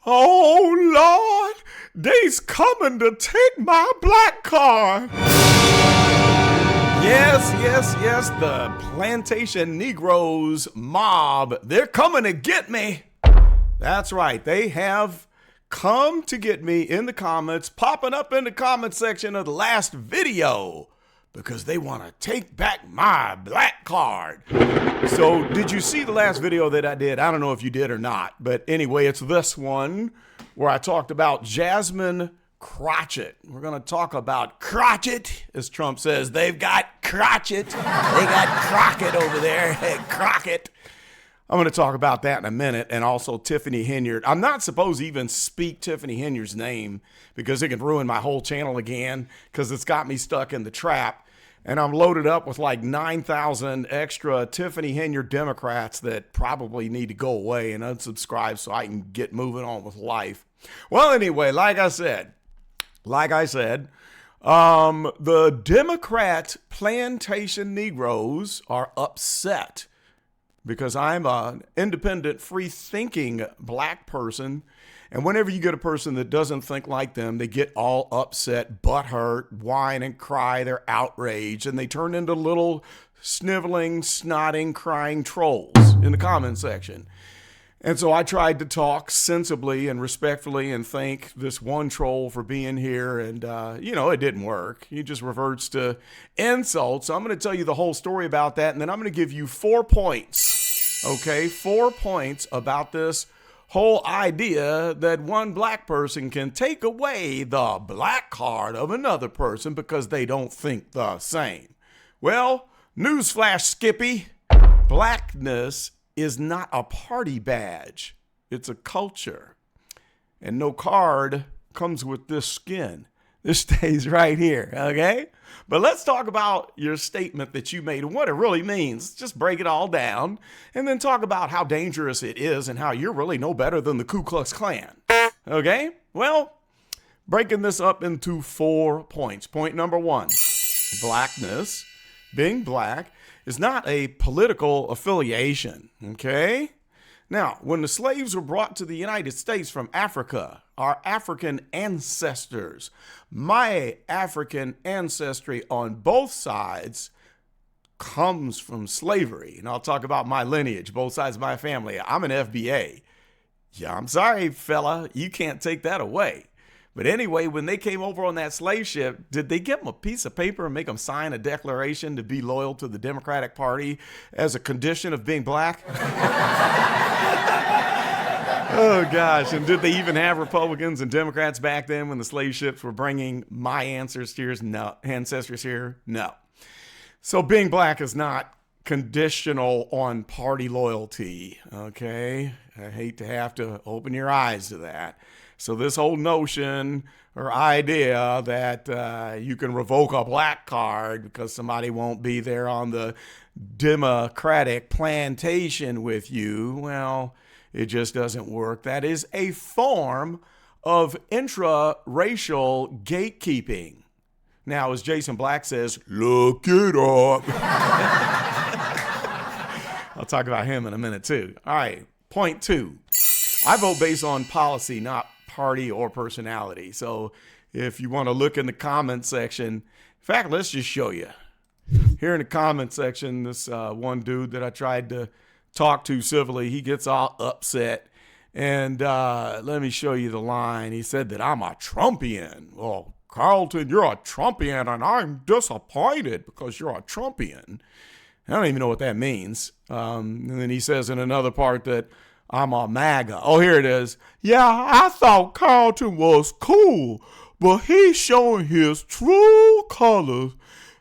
Oh, Lord, they's coming to take my black card. Yes, the plantation Negroes mob, they're coming to get me. That's right, they have come to get me in the comments, popping up in the comment section of the last video because they want to take back my black card. So did you see the last video that I did? I don't know if you did or not, but anyway, it's this one where I talked about Jasmine Crotchet. We're going to talk about Crotchet, as Trump says. They've got Crotchet. They got Crockett over there. Crockett. I'm going to talk about that in a minute, and also Tiffany Henyard. I'm not supposed to even speak Tiffany Henyard's name because it can ruin my whole channel again because it's got me stuck in the trap. And I'm loaded up with like 9,000 extra Tiffany Henyard Democrats that probably need to go away and unsubscribe so I can get moving on with life. Well, anyway, like I said, the Democrat plantation Negroes are upset because I'm an independent, free-thinking black person. And whenever you get a person that doesn't think like them, they get all upset, butthurt, whine and cry. They're outraged, and they turn into little sniveling, snotting, crying trolls in the comment section. And so I tried to talk sensibly and respectfully and thank this one troll for being here. And, it didn't work. He just reverts to insults. So I'm going to tell you the whole story about that. And then I'm going to give you 4 points. Okay, 4 points about this whole idea that one black person can take away the black card of another person because they don't think the same. Well, newsflash, Skippy, blackness is not a party badge. It's a culture. And no card comes with this skin. This stays right here, okay? But let's talk about your statement that you made and what it really means. Just break it all down and then talk about how dangerous it is and how you're really no better than the Ku Klux Klan. Okay? Well, breaking this up into 4 points. Point number 1, blackness, being black, is not a political affiliation, okay? Now, when the slaves were brought to the United States from Africa, our African ancestors, my African ancestry on both sides comes from slavery. And I'll talk about my lineage, both sides of my family. I'm an FBA. Yeah, I'm sorry, fella, you can't take that away. But anyway, when they came over on that slave ship, did they give them a piece of paper and make them sign a declaration to be loyal to the Democratic Party as a condition of being black? Oh, gosh. And did they even have Republicans and Democrats back then when the slave ships were bringing my ancestors here? No. So being black is not conditional on party loyalty, okay? I hate to have to open your eyes to that. So this whole notion or idea that you can revoke a black card because somebody won't be there on the Democratic plantation with you, well, it just doesn't work. That is a form of intra-racial gatekeeping. Now, as Jason Black says, look it up. I'll talk about him in a minute, too. All right, point 2. I vote based on policy, not party or personality. So if you want to look in the comment section, in fact, let's just show you. Here in the comment section, this one dude that I tried to talk to civilly, he gets all upset. And let me show you the line. He said that I'm a Trumpian. Well, Carlton, you're a Trumpian, and I'm disappointed because you're a Trumpian. I don't even know what that means. And then he says in another part that I'm a MAGA. Oh, here it is. Yeah, I thought Carlton was cool, but he's showing his true colors,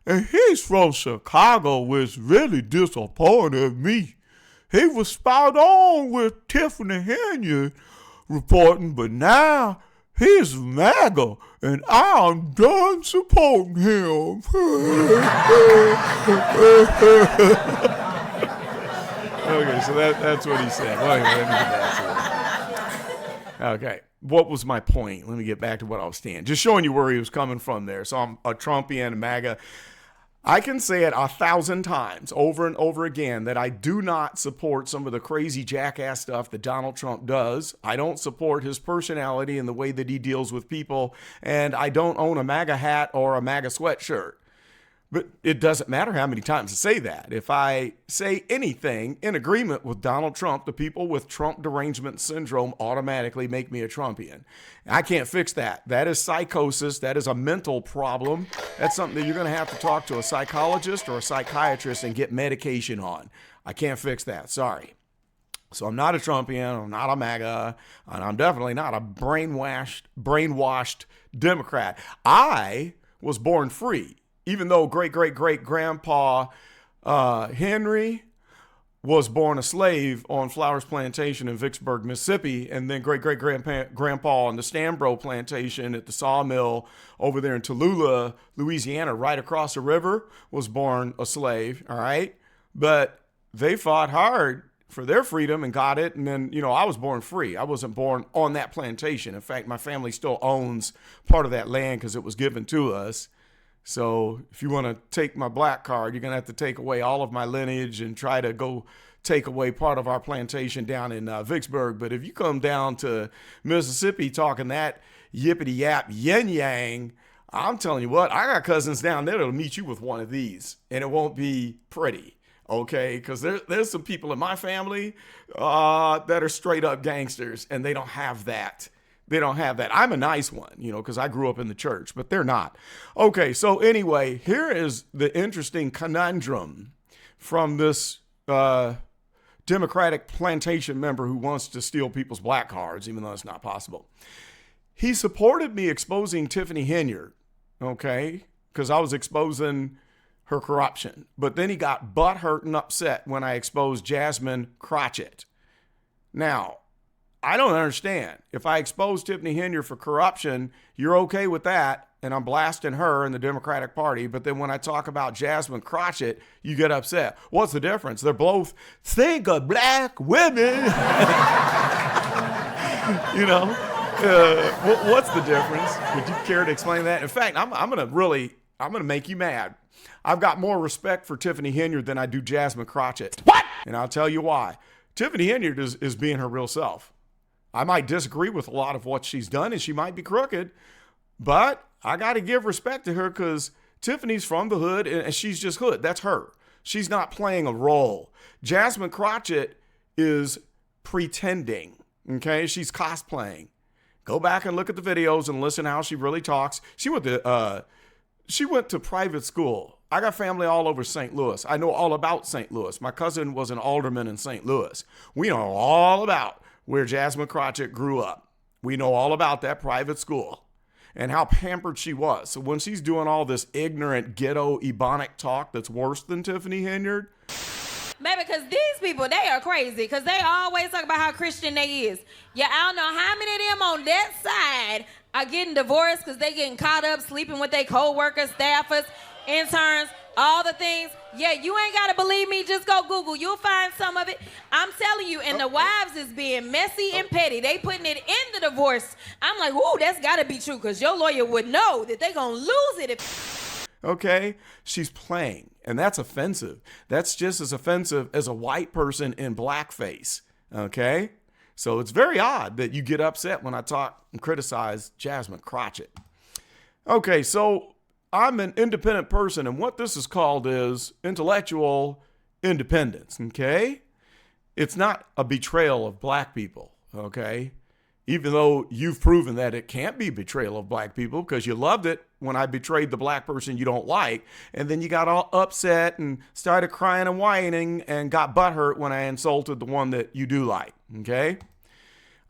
and he's from Chicago, which really disappointed me. He was spot on with Tiffany Henyard reporting, but now he's MAGA, and I'm done supporting him. Okay, so that's what he said. Well, anyway, let me get back to it. Okay, what was my point? Let me get back to what I was saying. Just showing you where he was coming from there. So I'm a Trumpian, MAGA. I can say it 1,000 times over and over again that I do not support some of the crazy jackass stuff that Donald Trump does. I don't support his personality and the way that he deals with people. And I don't own a MAGA hat or a MAGA sweatshirt. But it doesn't matter how many times I say that. If I say anything in agreement with Donald Trump, the people with Trump derangement syndrome automatically make me a Trumpian. I can't fix that. That is psychosis. That is a mental problem. That's something that you're going to have to talk to a psychologist or a psychiatrist and get medication on. I can't fix that. Sorry. So I'm not a Trumpian, I'm not a MAGA, and I'm definitely not a brainwashed Democrat. I was born free. Even though great-great-great-grandpa Henry was born a slave on Flowers Plantation in Vicksburg, Mississippi, and then great-great-grandpa on the Stambro Plantation at the sawmill over there in Tallulah, Louisiana, right across the river, was born a slave, all right? But they fought hard for their freedom and got it, and then, I was born free. I wasn't born on that plantation. In fact, my family still owns part of that land because it was given to us. So if you want to take my black card, you're going to have to take away all of my lineage and try to go take away part of our plantation down in Vicksburg. But if you come down to Mississippi talking that yippity-yap yin-yang, I'm telling you what, I got cousins down there that'll meet you with one of these, and it won't be pretty, okay? Because there's some people in my family that are straight-up gangsters, and they don't have that. They don't have that. I'm a nice one, because I grew up in the church, but they're not. Okay, so anyway, here is the interesting conundrum from this Democratic plantation member who wants to steal people's black cards, even though it's not possible. He supported me exposing Tiffany Henyard, okay, because I was exposing her corruption. But then he got butthurt and upset when I exposed Jasmine Crotchet. Now, I don't understand. If I expose Tiffany Henyard for corruption, you're okay with that, and I'm blasting her in the Democratic Party. But then when I talk about Jasmine Crotchet, you get upset. What's the difference? They're both think of black women. What's the difference? Would you care to explain that? In fact, I'm gonna make you mad. I've got more respect for Tiffany Henyard than I do Jasmine Crotchet. What? And I'll tell you why. Tiffany Henyard is being her real self. I might disagree with a lot of what she's done, and she might be crooked, but I got to give respect to her because Tiffany's from the hood, and she's just hood. That's her. She's not playing a role. Jasmine Crotchet is pretending, okay? She's cosplaying. Go back and look at the videos and listen how she really talks. She went to private school. I got family all over St. Louis. I know all about St. Louis. My cousin was an alderman in St. Louis. We know all about where Jasmine Crotchet grew up. We know all about that private school and how pampered she was. So when she's doing all this ignorant ghetto ebonic talk that's worse than Tiffany Henyard. Maybe because these people, they are crazy because they always talk about how Christian they is. Yeah, I don't know how many of them on that side are getting divorced because they getting caught up sleeping with their co-workers, staffers, interns, all the things. Yeah, you ain't got to believe me. Just go Google. You'll find some of it. I'm telling you, and the wives is being messy and petty. They putting it in the divorce. I'm like, ooh, that's got to be true because your lawyer would know that they going to lose it if... Okay, she's playing, and that's offensive. That's just as offensive as a white person in blackface, okay? So it's very odd that you get upset when I talk and criticize Jasmine Crotchet. Okay, so I'm an independent person, and what this is called is intellectual independence, okay? It's not a betrayal of black people, okay? Even though you've proven that it can't be betrayal of black people because you loved it when I betrayed the black person you don't like, and then you got all upset and started crying and whining and got butthurt when I insulted the one that you do like, okay?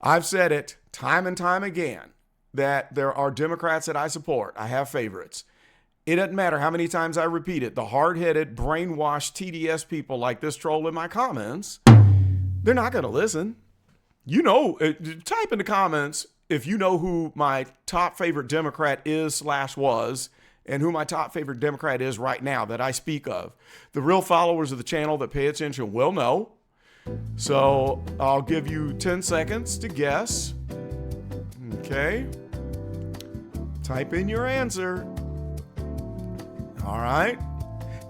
I've said it time and time again that there are Democrats that I support. I have favorites. It doesn't matter how many times I repeat it. The hard-headed, brainwashed TDS people like this troll in my comments, they're not going to listen. Type in the comments if you know who my top favorite Democrat is/was and who my top favorite Democrat is right now that I speak of. The real followers of the channel that pay attention will know. So I'll give you 10 seconds to guess. Okay. Type in your answer. All right.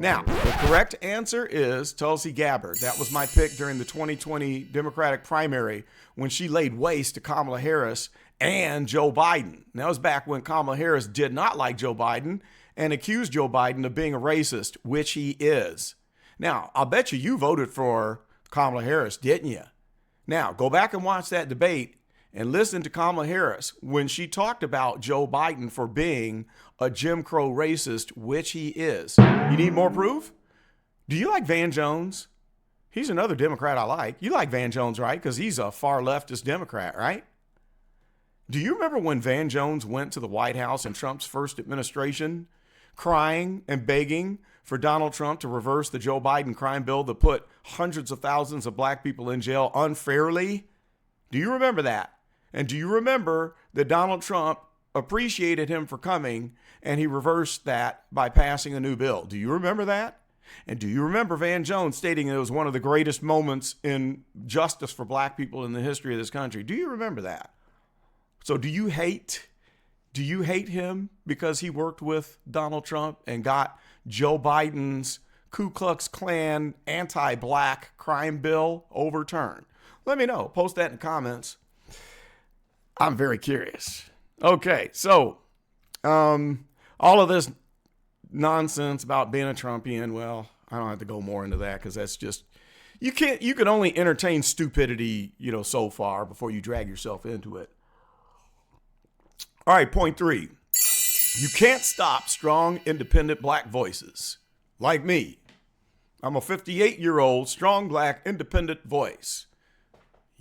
Now, the correct answer is Tulsi Gabbard. That was my pick during the 2020 Democratic primary when she laid waste to Kamala Harris and Joe Biden. That was back when Kamala Harris did not like Joe Biden and accused Joe Biden of being a racist, which he is. Now, I'll bet you voted for Kamala Harris, didn't you? Now, go back and watch that debate and listen to Kamala Harris when she talked about Joe Biden for being a Jim Crow racist, which he is. You need more proof? Do you like Van Jones? He's another Democrat I like. You like Van Jones, right? Because he's a far leftist Democrat, right? Do you remember when Van Jones went to the White House in Trump's first administration, crying and begging for Donald Trump to reverse the Joe Biden crime bill that put hundreds of thousands of black people in jail unfairly? Do you remember that? And do you remember that Donald Trump appreciated him for coming and he reversed that by passing a new bill? Do you remember that? And do you remember Van Jones stating it was one of the greatest moments in justice for black people in the history of this country? Do you remember that? So do you hate him because he worked with Donald Trump and got Joe Biden's Ku Klux Klan anti-black crime bill overturned? Let me know. Post that in the comments. I'm very curious. Okay, so all of this nonsense about being a Trumpian, well, I don't have to go more into that because that's just, you can only entertain stupidity, so far before you drag yourself into it. All right, point 3. You can't stop strong, independent black voices like me. I'm a 58-year-old strong black independent voice.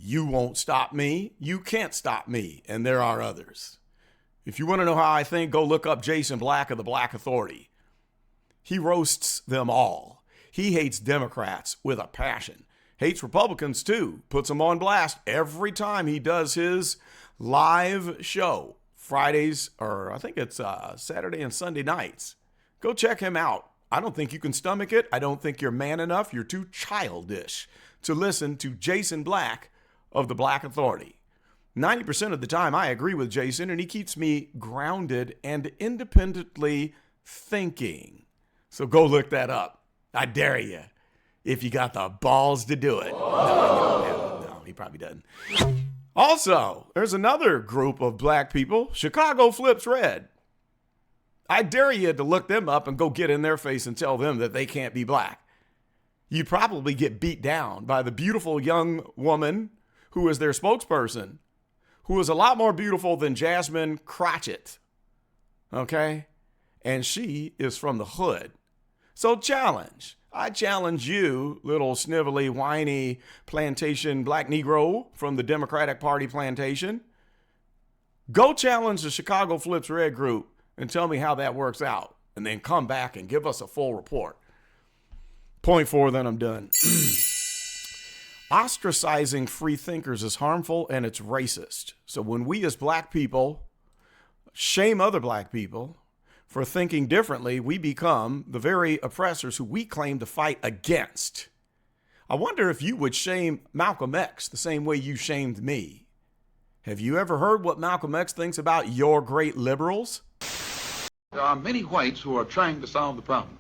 You won't stop me. You can't stop me. And there are others. If you want to know how I think, go look up Jason Black of the Black Authority. He roasts them all. He hates Democrats with a passion. Hates Republicans too. Puts them on blast every time he does his live show. Fridays, or I think it's Saturday and Sunday nights. Go check him out. I don't think you can stomach it. I don't think you're man enough. You're too childish to listen to Jason Black of the Black Authority. 90% of the time I agree with Jason and he keeps me grounded and independently thinking. So go look that up. I dare you. If you got the balls to do it. No, he probably doesn't. Also, there's another group of black people. Chicago Flips Red. I dare you to look them up and go get in their face and tell them that they can't be black. You'd probably get beat down by the beautiful young woman who is their spokesperson, who is a lot more beautiful than Jasmine Crotchet. Okay? And she is from the hood. So challenge. I challenge you, little snivelly, whiny plantation black Negro from the Democratic Party plantation. Go challenge the Chicago Flips Red group and tell me how that works out. And then come back and give us a full report. Point 4, then I'm done. Ostracizing free thinkers is harmful and it's racist. So when we as black people shame other black people for thinking differently, we become the very oppressors who we claim to fight against. I wonder if you would shame Malcolm X the same way you shamed me. Have you ever heard what Malcolm X thinks about your great liberals? There are many whites who are trying to solve the problem,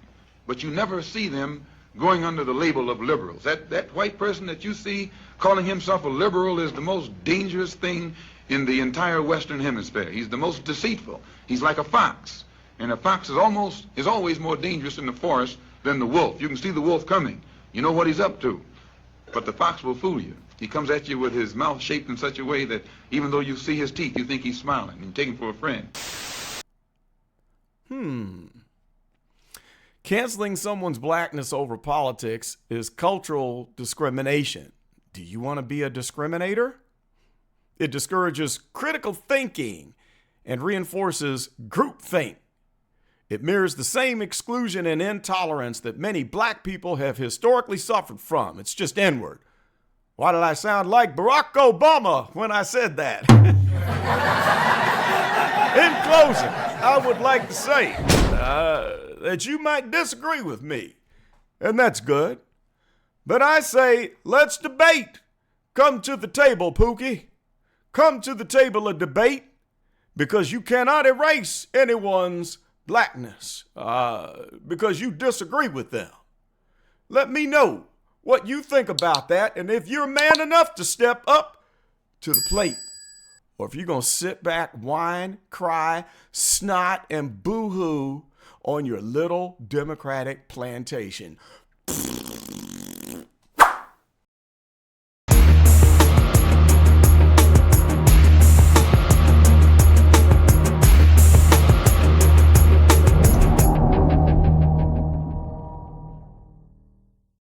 but you never see them going under the label of liberals. That white person that you see calling himself a liberal is the most dangerous thing in the entire Western Hemisphere. He's the most deceitful. He's like a fox. And a fox is always more dangerous in the forest than the wolf. You can see the wolf coming. You know what he's up to. But the fox will fool you. He comes at you with his mouth shaped in such a way that even though you see his teeth, you think he's smiling and you take him for a friend. Canceling someone's blackness over politics is cultural discrimination. Do you want to be a discriminator? It discourages critical thinking and reinforces groupthink. It mirrors the same exclusion and intolerance that many black people have historically suffered from. It's just inward. Why did I sound like Barack Obama when I said that? In closing, I would like to say that you might disagree with me, and that's good. But I say, let's debate. Come to the table, Pookie. Come to the table of debate, because you cannot erase anyone's blackness because you disagree with them. Let me know what you think about that, and if you're man enough to step up to the plate, or if you're going to sit back, whine, cry, snot, and boo-hoo on your little Democratic plantation.